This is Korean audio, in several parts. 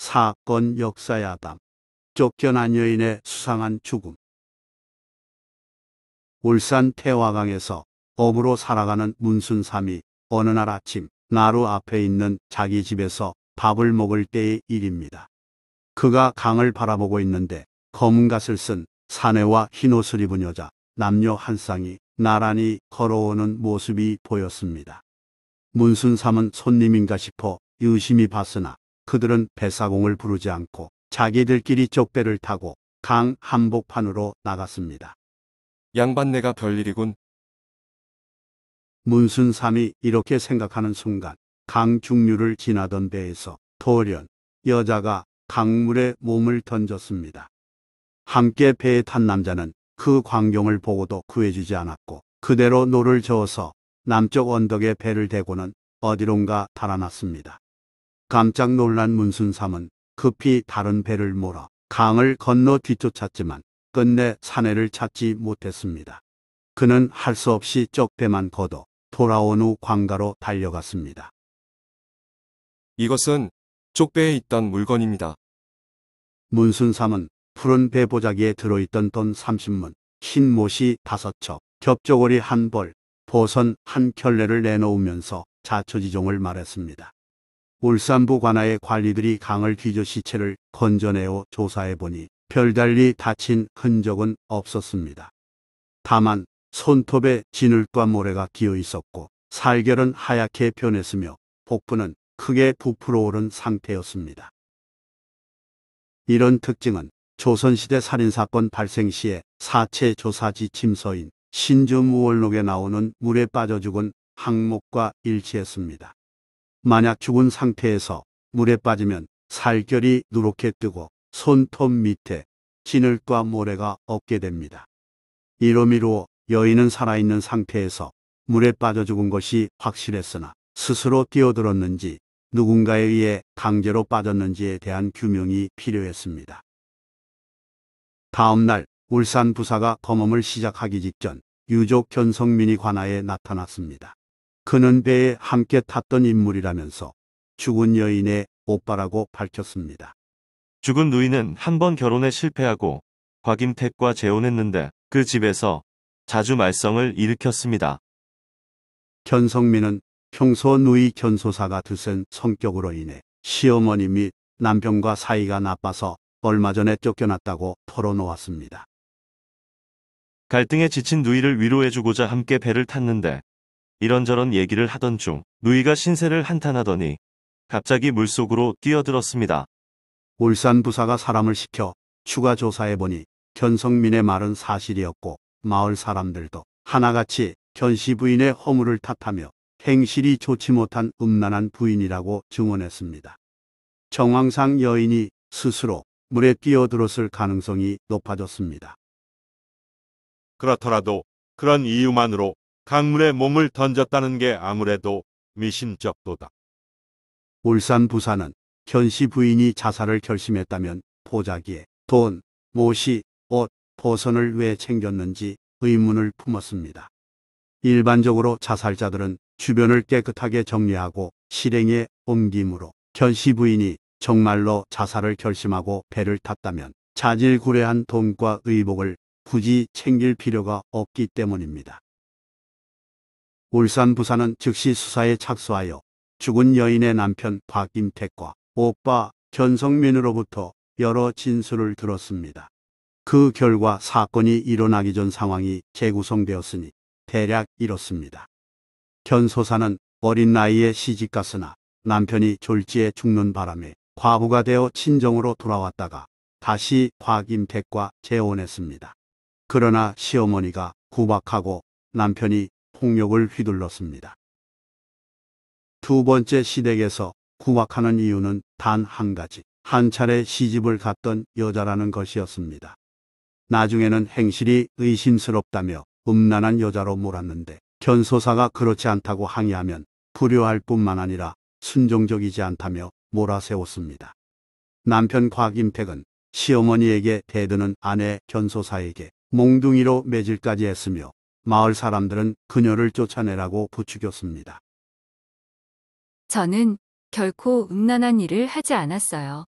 사건 역사야담. 쫓겨난 여인의 수상한 죽음. 울산 태화강에서 어부로 살아가는 문순삼이 어느 날 아침 나루 앞에 있는 자기 집에서 밥을 먹을 때의 일입니다. 그가 강을 바라보고 있는데 검은 갓을 쓴 사내와 흰 옷을 입은 여자 남녀 한 쌍이 나란히 걸어오는 모습이 보였습니다. 문순삼은 손님인가 싶어 유심히 봤으나 그들은 배사공을 부르지 않고 자기들끼리 쪽배를 타고 강 한복판으로 나갔습니다. 양반네가 별일이군. 문순삼이 이렇게 생각하는 순간 강 중류를 지나던 배에서 돌연 여자가 강물에 몸을 던졌습니다. 함께 배에 탄 남자는 그 광경을 보고도 구해주지 않았고 그대로 노를 저어서 남쪽 언덕에 배를 대고는 어디론가 달아났습니다. 깜짝 놀란 문순삼은 급히 다른 배를 몰아 강을 건너 뒤쫓았지만 끝내 사내를 찾지 못했습니다. 그는 할 수 없이 쪽배만 걷어 돌아온 후 광가로 달려갔습니다. 이것은 쪽배에 있던 물건입니다. 문순삼은 푸른 배보자기에 들어있던 돈 30문, 흰 못이 5척, 겹조거리 한 벌, 보선 한 켤레를 내놓으면서 자초지종을 말했습니다. 울산부 관아의 관리들이 강을 뒤져 시체를 건져내어 조사해보니 별달리 다친 흔적은 없었습니다. 다만 손톱에 진흙과 모래가 끼어 있었고 살결은 하얗게 변했으며 복부는 크게 부풀어 오른 상태였습니다. 이런 특징은 조선시대 살인사건 발생 시에 사체 조사 지침서인 신주무월록에 나오는 물에 빠져 죽은 항목과 일치했습니다. 만약 죽은 상태에서 물에 빠지면 살결이 누렇게 뜨고 손톱 밑에 진흙과 모래가 없게 됩니다. 이로 미루어 여인은 살아있는 상태에서 물에 빠져 죽은 것이 확실했으나 스스로 뛰어들었는지 누군가에 의해 강제로 빠졌는지에 대한 규명이 필요했습니다. 다음 날 울산 부사가 검험을 시작하기 직전 유족 견성민이 관아에 나타났습니다. 그는 배에 함께 탔던 인물이라면서 죽은 여인의 오빠라고 밝혔습니다. 죽은 누이는 한 번 결혼에 실패하고 곽임택과 재혼했는데 그 집에서 자주 말썽을 일으켰습니다. 견성민은 평소 누이 견소사가 드센 성격으로 인해 시어머니 및 남편과 사이가 나빠서 얼마 전에 쫓겨났다고 털어놓았습니다. 갈등에 지친 누이를 위로해주고자 함께 배를 탔는데 이런저런 얘기를 하던 중 누이가 신세를 한탄하더니 갑자기 물속으로 뛰어들었습니다. 울산 부사가 사람을 시켜 추가 조사해보니 견성민의 말은 사실이었고 마을 사람들도 하나같이 견씨 부인의 허물을 탓하며 행실이 좋지 못한 음란한 부인이라고 증언했습니다. 정황상 여인이 스스로 물에 뛰어들었을 가능성이 높아졌습니다. 그렇더라도 그런 이유만으로 강물에 몸을 던졌다는 게 아무래도 미심쩍도다. 울산 부사는 견씨 부인이 자살을 결심했다면 보자기에 돈, 못이, 옷, 보선을 왜 챙겼는지 의문을 품었습니다. 일반적으로 자살자들은 주변을 깨끗하게 정리하고 실행에 옮김으로 견씨 부인이 정말로 자살을 결심하고 배를 탔다면 자질구레한 돈과 의복을 굳이 챙길 필요가 없기 때문입니다. 울산 부사는 즉시 수사에 착수하여 죽은 여인의 남편 곽임택과 오빠 견성민으로부터 여러 진술을 들었습니다. 그 결과 사건이 일어나기 전 상황이 재구성되었으니 대략 이렇습니다. 견소사는 어린 나이에 시집갔으나 남편이 졸지에 죽는 바람에 과부가 되어 친정으로 돌아왔다가 다시 곽임택과 재혼했습니다. 그러나 시어머니가 구박하고 남편이 폭력을 휘둘렀습니다. 두 번째 시댁에서 구박하는 이유는 단 한 가지, 한 차례 시집을 갔던 여자라는 것이었습니다. 나중에는 행실이 의심스럽다며 음란한 여자로 몰았는데 견소사가 그렇지 않다고 항의하면 불효할 뿐만 아니라 순종적이지 않다며 몰아세웠습니다. 남편 곽임택은 시어머니에게 대드는 아내 견소사에게 몽둥이로 매질까지 했으며 마을 사람들은 그녀를 쫓아내라고 부추겼습니다. 저는 결코 음란한 일을 하지 않았어요.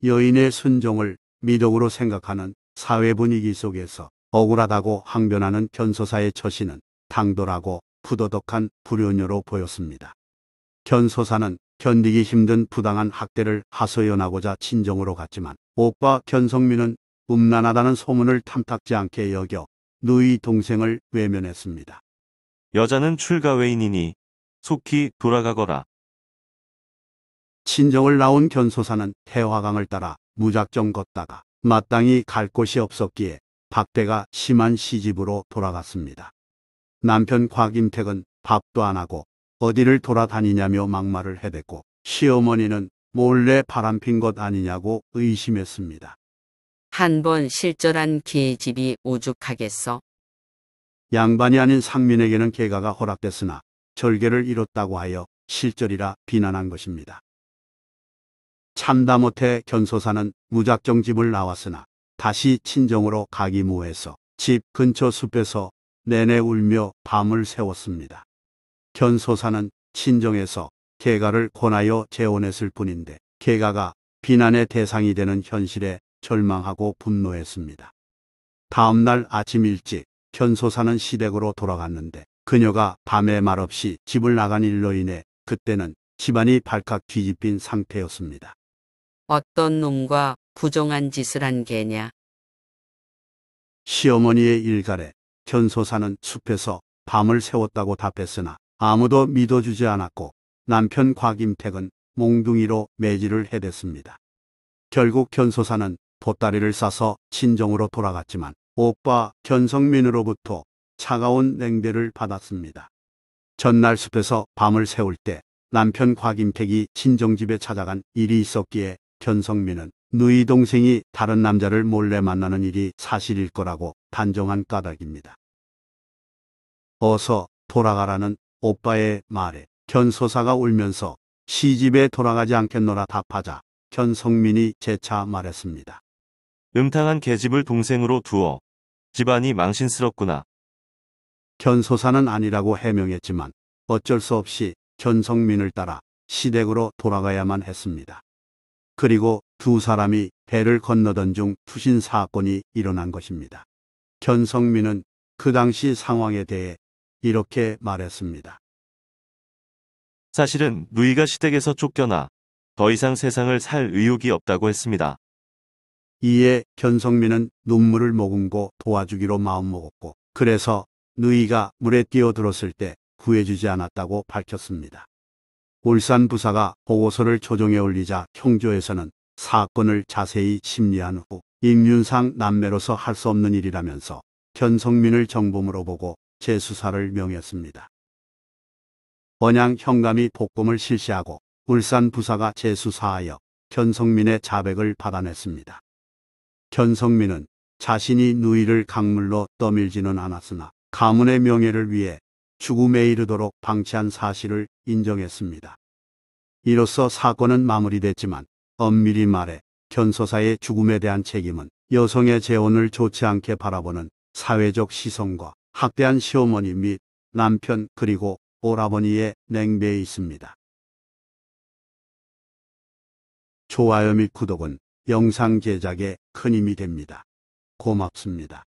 여인의 순종을 미덕으로 생각하는 사회 분위기 속에서 억울하다고 항변하는 견소사의 처신은 당돌하고 부도덕한 불효녀로 보였습니다. 견소사는 견디기 힘든 부당한 학대를 하소연하고자 친정으로 갔지만 오빠 견성민은 음란하다는 소문을 탐탁지 않게 여겨 누이 동생을 외면했습니다. 여자는 출가외인이니 속히 돌아가거라. 친정을 나온 견소사는 태화강을 따라 무작정 걷다가 마땅히 갈 곳이 없었기에 박대가 심한 시집으로 돌아갔습니다. 남편 곽임택은 밥도 안 하고 어디를 돌아다니냐며 막말을 해댔고 시어머니는 몰래 바람핀 것 아니냐고 의심했습니다. 한 번 실절한 계집이 오죽하겠어. 양반이 아닌 상민에게는 계가가 허락됐으나 절개를 이뤘다고 하여 실절이라 비난한 것입니다. 참다 못해 견소사는 무작정 집을 나왔으나 다시 친정으로 가기 무해서 집 근처 숲에서 내내 울며 밤을 새웠습니다. 견소사는 친정에서 계가를 권하여 재혼했을 뿐인데 계가가 비난의 대상이 되는 현실에 절망하고 분노했습니다. 다음 날 아침 일찍 견소사는 시댁으로 돌아갔는데 그녀가 밤에 말없이 집을 나간 일로 인해 그때는 집안이 발칵 뒤집힌 상태였습니다. 어떤 놈과 부정한 짓을 한 게냐. 시어머니의 일갈에 견소사는 숲에서 밤을 새웠다고 답했으나 아무도 믿어주지 않았고 남편 곽임택은 몽둥이로 매질을 해댔습니다. 결국 견소사는 보따리를 싸서 친정으로 돌아갔지만 오빠 견성민으로부터 차가운 냉대를 받았습니다. 전날 숲에서 밤을 새울 때 남편 곽임택이 친정집에 찾아간 일이 있었기에 견성민은 누이 동생이 다른 남자를 몰래 만나는 일이 사실일 거라고 단정한 까닭입니다. 어서 돌아가라는 오빠의 말에 견소사가 울면서 시집에 돌아가지 않겠노라 답하자 견성민이 재차 말했습니다. 음탕한 계집을 동생으로 두어 집안이 망신스럽구나. 견소사는 아니라고 해명했지만 어쩔 수 없이 견성민을 따라 시댁으로 돌아가야만 했습니다. 그리고 두 사람이 배를 건너던 중 투신 사건이 일어난 것입니다. 견성민은 그 당시 상황에 대해 이렇게 말했습니다. 사실은 누이가 시댁에서 쫓겨나 더 이상 세상을 살 의욕이 없다고 했습니다. 이에 견성민은 눈물을 머금고 도와주기로 마음먹었고 그래서 누이가 물에 뛰어들었을 때 구해주지 않았다고 밝혔습니다. 울산 부사가 보고서를 조정에 올리자 형조에서는 사건을 자세히 심리한 후 임윤상 남매로서 할 수 없는 일이라면서 견성민을 정범으로 보고 재수사를 명했습니다. 언양 현감이 복검을 실시하고 울산 부사가 재수사하여 견성민의 자백을 받아냈습니다. 견성민은 자신이 누이를 강물로 떠밀지는 않았으나 가문의 명예를 위해 죽음에 이르도록 방치한 사실을 인정했습니다. 이로써 사건은 마무리됐지만 엄밀히 말해 견소사의 죽음에 대한 책임은 여성의 재혼을 좋지 않게 바라보는 사회적 시선과 학대한 시어머니 및 남편 그리고 오라버니의 냉배에 있습니다. 좋아요 및 구독은 영상 제작에 큰 힘이 됩니다. 고맙습니다.